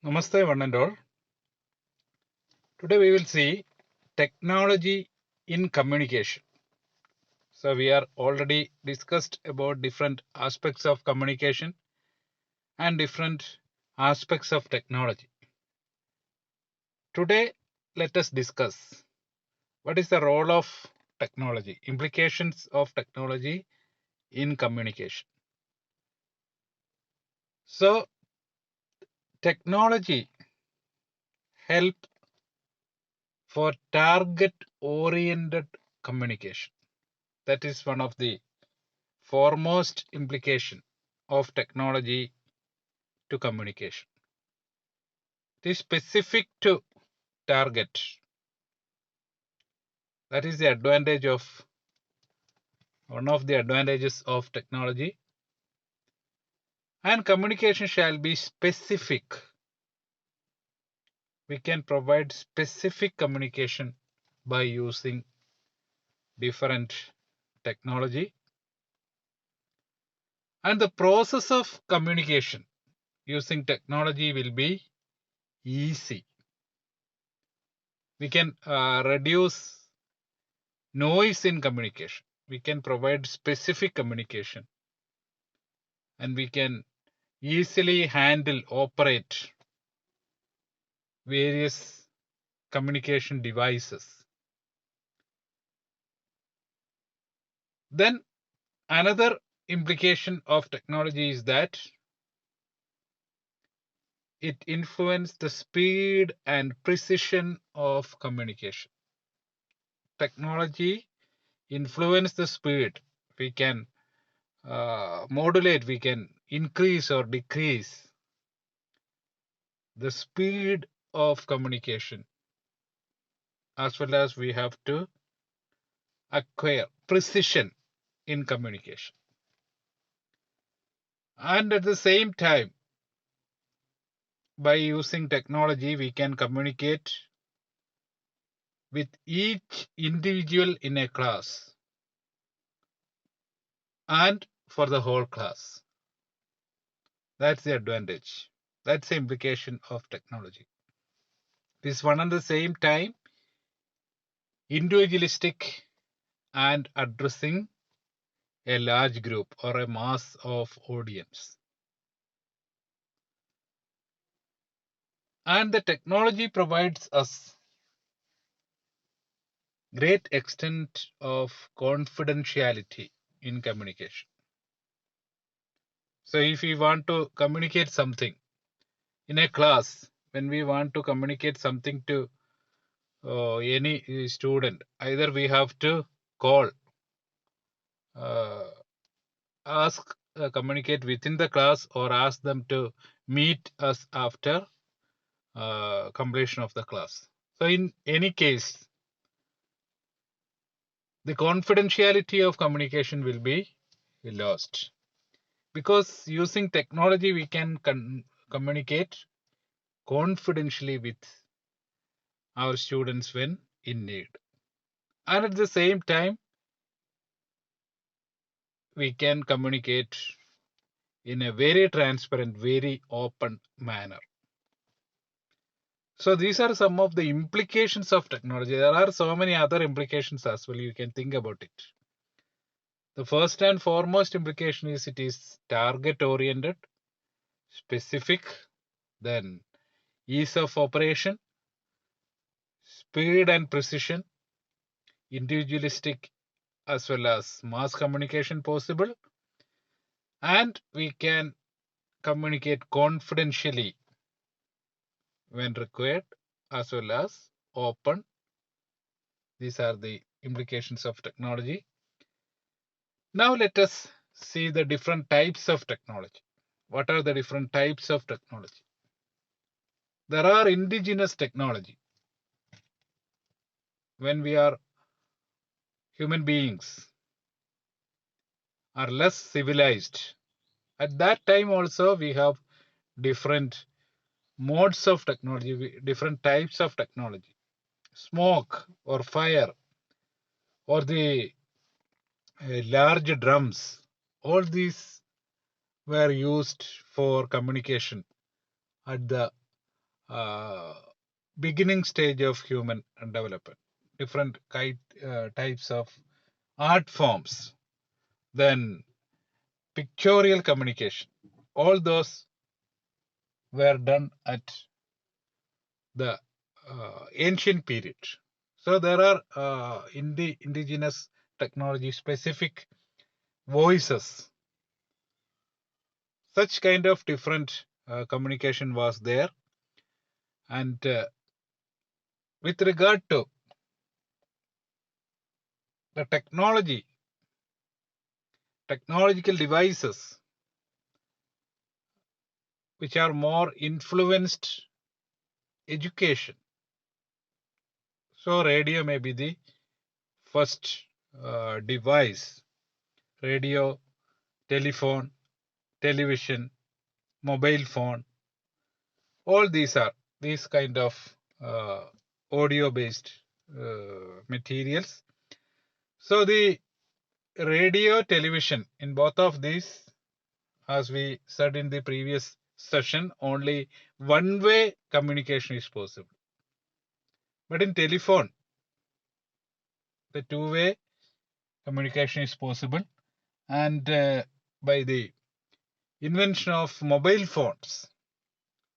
Namaste, one and all. Today we will see technology in communication. So we are already discussed about different aspects of communication and different aspects of technology. Today let us discuss what is the role of technology, implications of technology in communication. So technology help for target oriented communication. That is one of the foremost implication of technology to communication. It is specific to target. That is the advantage of one of the advantages of technology. And communication shall be specific. We can provide specific communication by using different technology. And the process of communication using technology will be easy. We can reduce noise in communication. We can provide specific communication, and we can easily handle, operate various communication devices. Then another implication of technology is that it influences the speed and precision of communication. Technology influence the speed. We can modulate, we can increase or decrease the speed of communication, as well as we have to acquire precision in communication. And at the same time, by using technology, we can communicate with each individual in a class and for the whole class. That's the advantage. That's the implication of technology. This one at the same time individualistic and addressing a large group or a mass of audience. And the technology provides us great extent of confidentiality in communication. So if we want to communicate something in a class, when we want to communicate something to any student, either we have to call, uh, ask, communicate within the class, or ask them to meet us after completion of the class. So in any case, the confidentiality of communication will be lost, because using technology we can communicate confidentially with our students when in need. And at the same time, we can communicate in a very transparent, very open manner. So these are some of the implications of technology. There are so many other implications as well. You can think about it. The first and foremost implication is it is target oriented, specific, then ease of operation, speed and precision, individualistic as well as mass communication possible, and we can communicate confidentially when required, as well as open. These are the implications of technology. Now let us see the different types of technology. What are the different types of technology? There are indigenous technology. When we are human beings are less civilized, at that time also we have different modes of technology, different types of technology. Smoke or fire or the large drums, all these were used for communication at the beginning stage of human development, different types of art forms, then pictorial communication. All those were done at the ancient period. So there are in the indigenous technology specific voices. Such kind of different communication was there. And with regard to the technological devices which are more influenced education. So radio may be the first device. Radio, telephone, television, mobile phone, all these are these kind of audio based materials. So the radio, television, in both of these, as we said in the previous session, only one way communication is possible. But in telephone, the two-way communication is possible. And by the invention of mobile phones,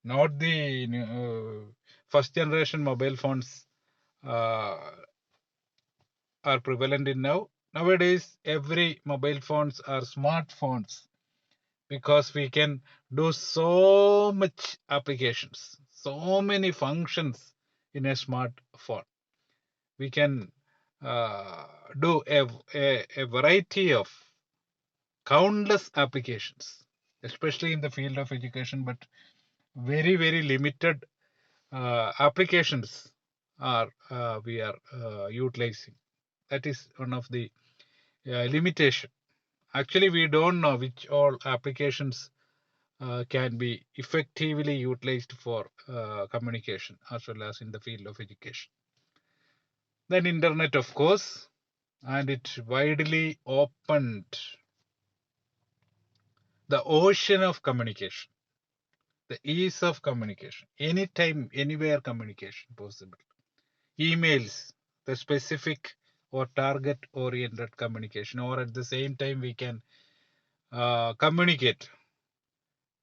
not the first generation mobile phones uh, are prevalent in now. Nowadays, every mobile phones are smartphones because we can do so much applications, so many functions in a smartphone. We can do a variety of countless applications, especially in the field of education, but very, very limited applications are we are utilizing. That is one of the limitation. Actually, we don't know which all applications can be effectively utilized for communication as well as in the field of education. Then internet, of course, and it widely opened the ocean of communication, the ease of communication, anytime, anywhere communication possible. Emails, the specific or target oriented communication, or at the same time we can communicate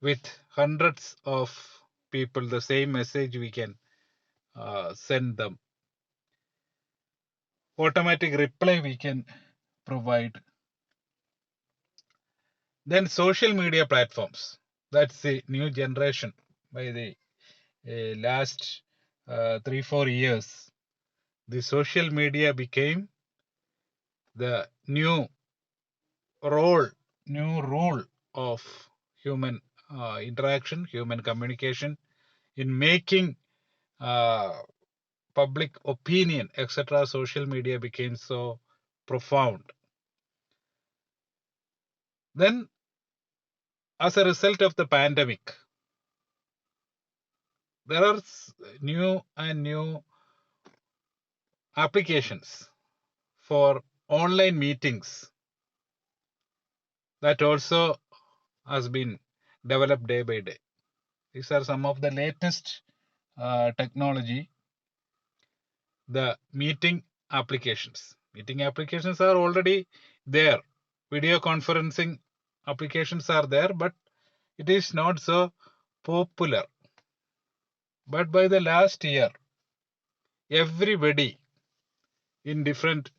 with hundreds of people the same message we can send them. Automatic reply we can provide. Then social media platforms, that's the new generation. By the last 3-4 years, the social media became the new rule of human interaction, human communication, in making public opinion, etc. Social media became so profound. Then, as a result of the pandemic, there are new and new applications for online meetings that also has been developed day by day. These are some of the latest technology, the meeting applications. Meeting applications are already there. Video conferencing applications are there, but it is not so popular. But by the last year, everybody in different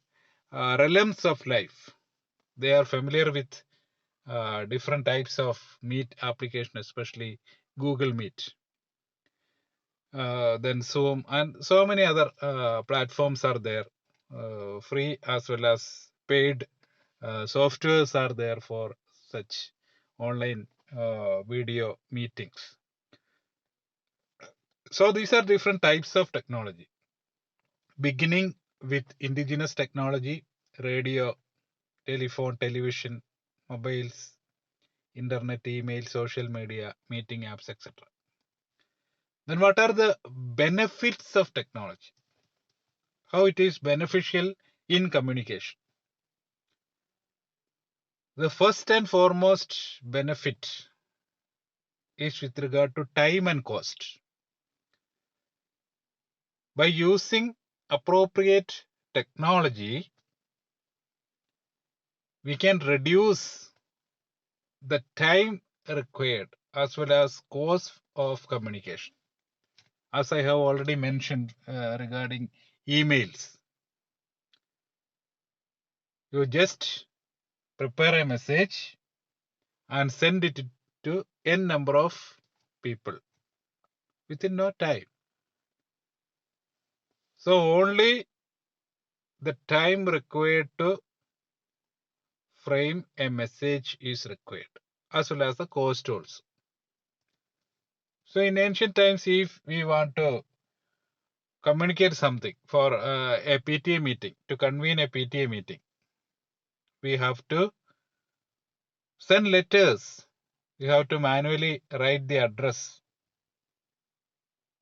realms of life, they are familiar with different types of Meet application, especially Google Meet. Then Zoom and so many other platforms are there, free as well as paid softwares are there for such online video meetings. So these are different types of technology, beginning with indigenous technology, radio, telephone, television, mobiles, internet, email, social media, meeting apps, etc. Then what are the benefits of technology? How it is beneficial in communication? The first and foremost benefit is with regard to time and cost. By using appropriate technology, we can reduce the time required as well as cost of communication. As I have already mentioned regarding emails, you just prepare a message and send it to n number of people within no time. So only the time required to frame a message is required, as well as the cost also. So in ancient times, if we want to communicate something for a PTA meeting, to convene a PTA meeting, we have to send letters. We have to manually write the address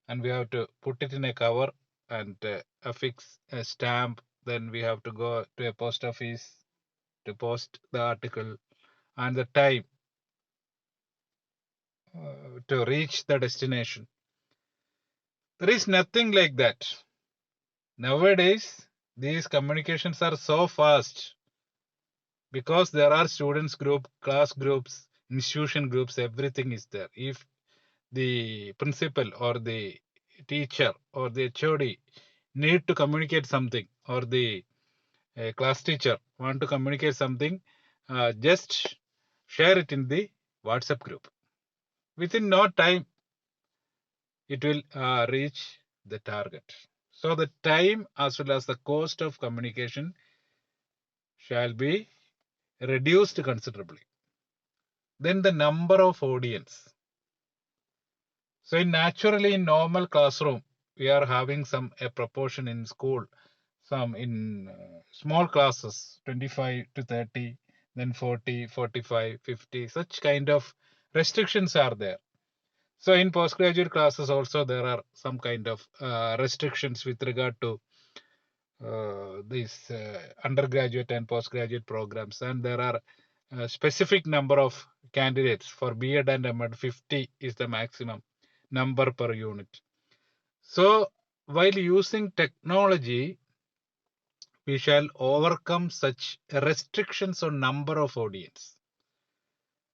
and we have to put it in a cover and affix a stamp. Then we have to go to a post office to post the article and the time to reach the destination. There is nothing like that. Nowadays, these communications are so fast because there are students group, class groups, institution groups, everything is there. If the principal or the teacher or the HOD need to communicate something, or the class teacher want to communicate something, just share it in the WhatsApp group. Within no time, it will reach the target. So the time as well as the cost of communication shall be reduced considerably. Then the number of audience. So naturally in normal classroom, we are having a proportion in school, some in small classes, 25 to 30, then 40, 45, 50, such kind of restrictions are there. So in postgraduate classes also there are some kind of restrictions with regard to these undergraduate and postgraduate programs, and there are a specific number of candidates for B.Ed and M.Ed. 50 is the maximum number per unit. So while using technology, we shall overcome such restrictions on number of audience.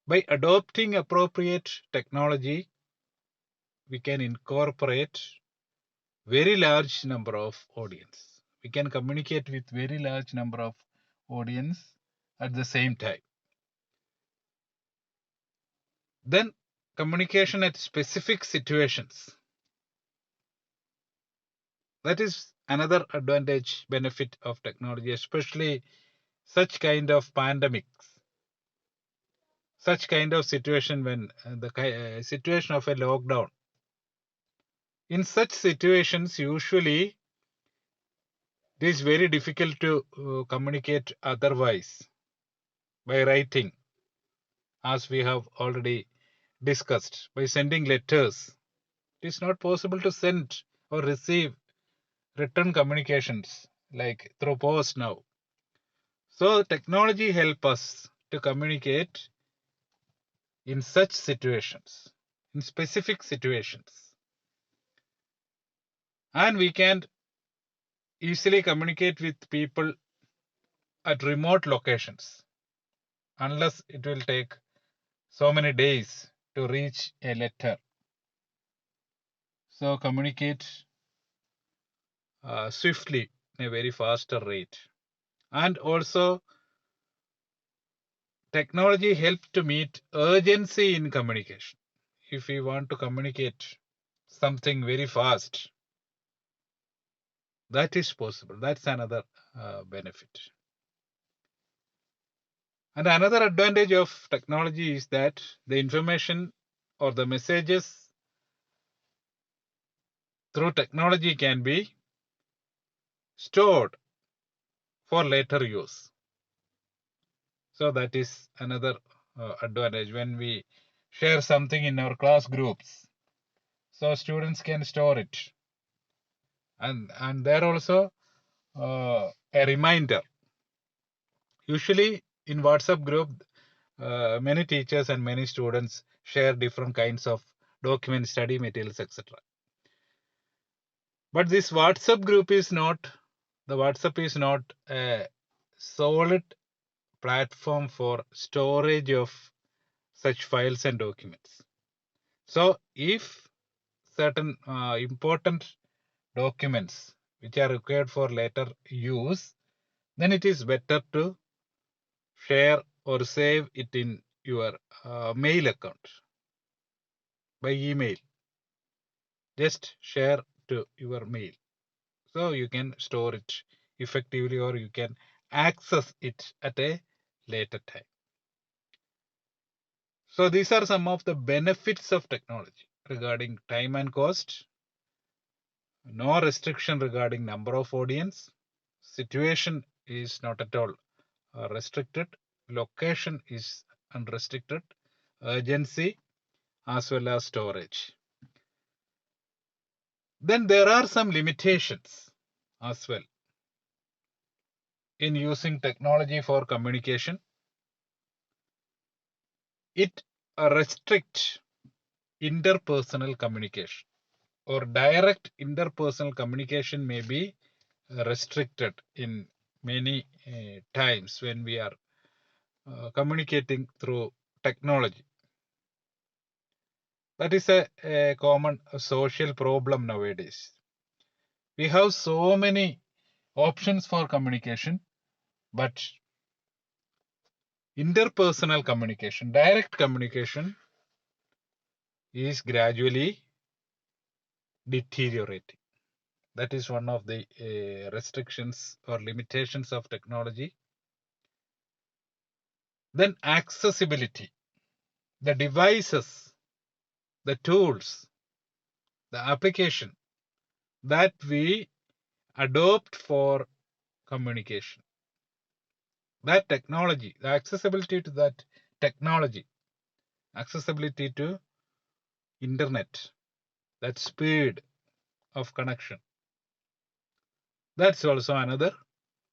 By adopting appropriate technology, we can incorporate very large number of audience. We can communicate with very large number of audience at the same time. Then communication at specific situations. That is another advantage benefit of technology, especially such kind of pandemics, such kind of situation when the situation of a lockdown. In such situations, usually it is very difficult to communicate otherwise by writing, as we have already discussed, by sending letters. It is not possible to send or receive written communications like through post now. So technology help us to communicate in such situations, in specific situations. And we can easily communicate with people at remote locations, unless it will take so many days to reach a letter. So communicate swiftly in a very faster rate. And also technology helps to meet urgency in communication. If we want to communicate something very fast, that is possible. That's another benefit. And another advantage of technology is that the information or the messages through technology can be stored for later use. So that is another advantage when we share something in our class groups. So students can store it. And there also a reminder. Usually in WhatsApp group, many teachers and many students share different kinds of documents, study materials, etc. But this WhatsApp group is not, the WhatsApp is not a solid platform for storage of such files and documents. So if certain important documents which are required for later use, then it is better to share or save it in your mail account by email. Just share to your mail. So you can store it effectively, or you can access it at a later time. So these are some of the benefits of technology regarding time and cost. No restriction regarding number of audience. Situation is not at all restricted. Location is unrestricted. Urgency as well as storage. Then there are some limitations as well in using technology for communication. It restricts interpersonal communication, or direct interpersonal communication may be restricted in many times when we are communicating through technology. That is a common social problem nowadays. We have so many options for communication, but interpersonal communication, direct communication, is gradually deteriorating. That is one of the restrictions or limitations of technology. Then accessibility, the devices, the tools, the application that we adopt for communication. That technology, the accessibility to that technology, accessibility to internet, that speed of connection, that's also another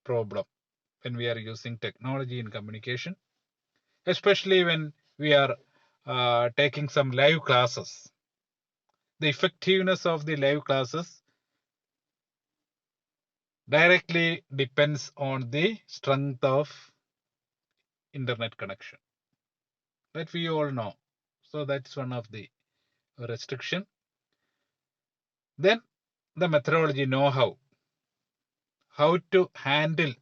problem when we are using technology in communication, especially when we are taking some live classes. The effectiveness of the live classes directly depends on the strength of internet connection, that we all know. So that's one of the restriction. Then the methodology, know-how, how to handle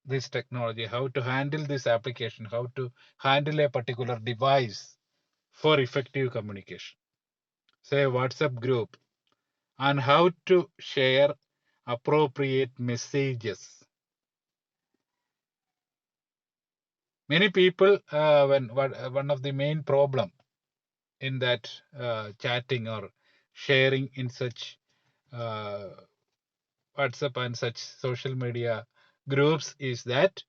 this technology, how to handle this application, how to handle a particular device for effective communication, say WhatsApp group, and how to share appropriate messages. Many people, one of the main problem in that chatting or sharing in such uh, WhatsApp and such social media groups is that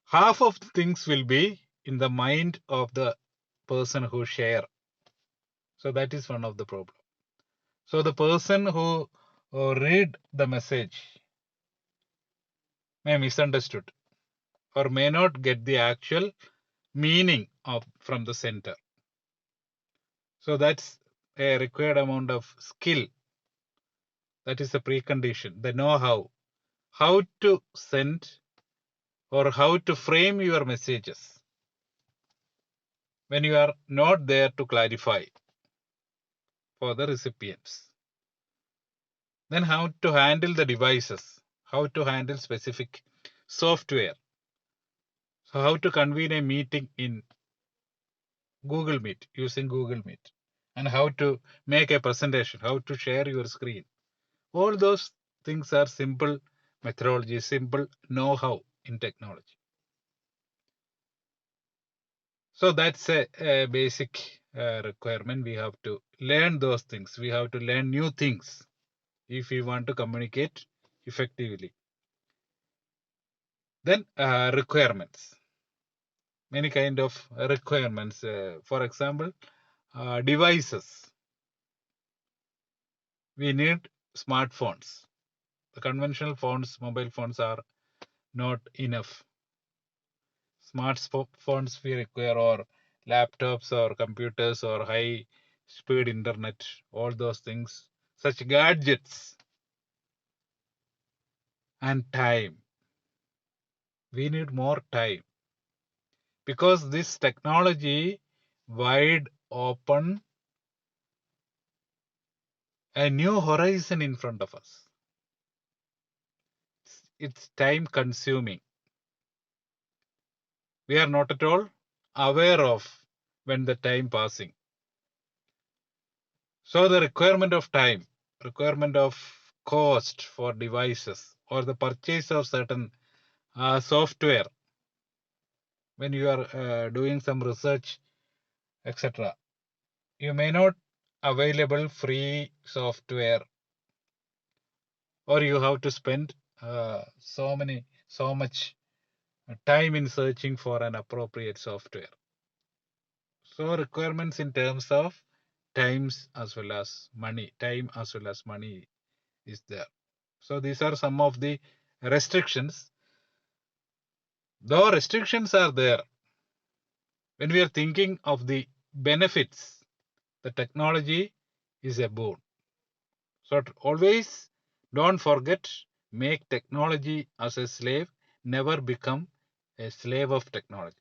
half of the things will be in the mind of the person who share. So that is one of the problem. So the person who read the message may misunderstood or may not get the actual meaning of from the center. So that's a required amount of skill. That is a precondition. The know-how, how to send or how to frame your messages when you are not there to clarify for the recipients. Then how to handle the devices, how to handle specific software. So how to convene a meeting in Google Meet, using Google Meet, and how to make a presentation, how to share your screen. All those things are simple methodology, simple know-how in technology. So that's a basic requirement. We have to learn those things. We have to learn new things if we want to communicate effectively. Then requirements, many kind of requirements. For example, devices. We need smartphones. The conventional phones, mobile phones are not enough. Smartphones we require, or laptops or computers or high speed internet, all those things, such gadgets, and time. We need more time because this technology wide open a new horizon in front of us. It's time consuming. We are not at all aware of when the time passing. So the requirement of time, requirement of cost for devices, or the purchase of certain software when you are doing some research, etc. You may not available free software, or you have to spend so much time in searching for an appropriate software. So requirements in terms of times as well as money, time as well as money is there. So these are some of the restrictions. Though restrictions are there, when we are thinking of the benefits, the technology is a boon. So always don't forget, make technology as a slave, never become a slave of technology.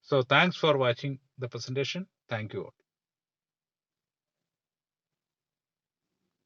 So thanks for watching the presentation. Thank you all.